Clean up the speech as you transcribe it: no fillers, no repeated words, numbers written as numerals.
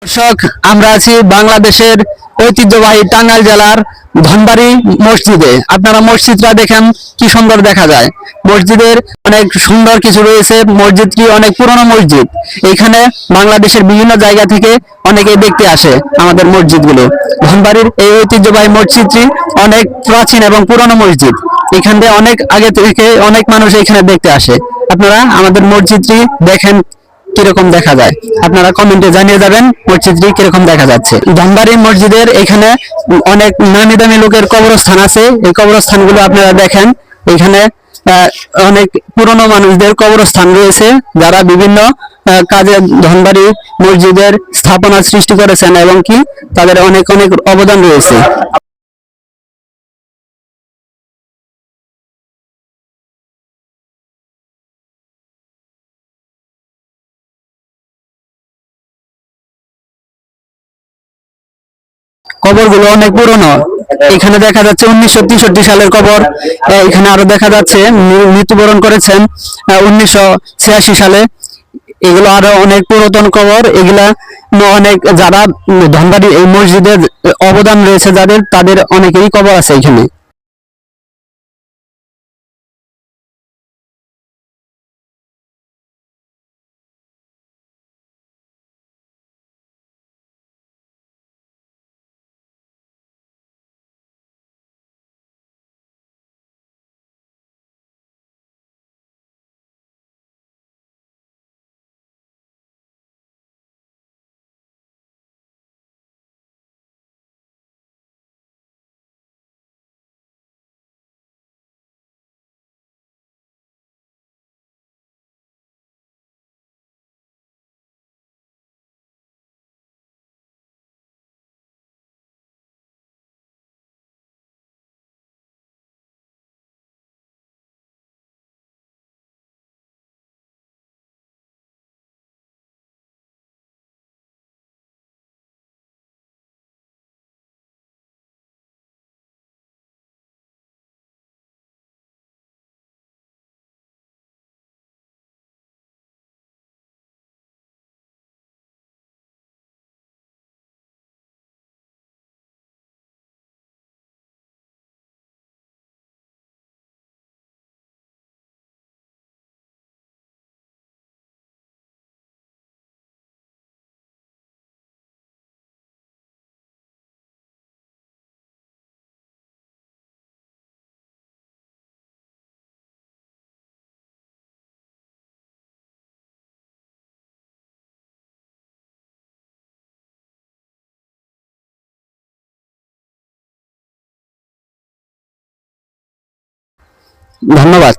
দর্শক, আমরা আছি বাংলাদেশের ঐতিহ্যবাহী টাঙ্গাইল জেলার ধনবাড়ি মসজিদে। আপনারা মসজিদটা দেখেন, কি সুন্দর দেখা যায়। মসজিদের অনেক সুন্দর কিছু রয়েছে। মসজিদটি অনেক পুরনো মসজিদ। এখানে বাংলাদেশের বিভিন্ন জায়গা থেকে অনেকেই দেখতে আসে আমাদের মসজিদগুলো। ধনবাড়ির এই ঐতিহ্যবাহী মসজিদটি অনেক প্রাচীন এবং পুরনো মসজিদ। এখান থেকে অনেক আগে থেকে অনেক মানুষ এখানে দেখতে আসে। আপনারা আমাদের মসজিদটি দেখেন কিরকম দেখা যায়, আপনারা কমেন্টে জানিয়ে যাবেন মসজিদটি কিরকম দেখা যাচ্ছে। ধনবাড়ি মসজিদের এখানে অনেক নামি দামি লোকের কবরস্থান আছে। এই কবরস্থানগুলো আপনারা দেখেন। এখানে আহ, অনেক পুরনো মানুষদের কবরস্থান রয়েছে, যারা বিভিন্ন কাজে ধনবাড়ি মসজিদের স্থাপনা সৃষ্টি করেছেন এবং কি তাদের অনেক অনেক অবদান রয়েছে। কবরগুলো অনেক পুরনো। এখানে দেখা যাচ্ছে 1963 সালের কবর। এখানে আরো দেখা যাচ্ছে মৃত্যুবরণ করেছেন 1986 সালে। এগুলো আরো অনেক পুরাতন কবর। এগুলা অনেক যারা ধনবাড়ি এই মসজিদের অবদান রয়েছে যাদের, তাদের অনেকেরই কবর আছে এখানে। ধন্যবাদ।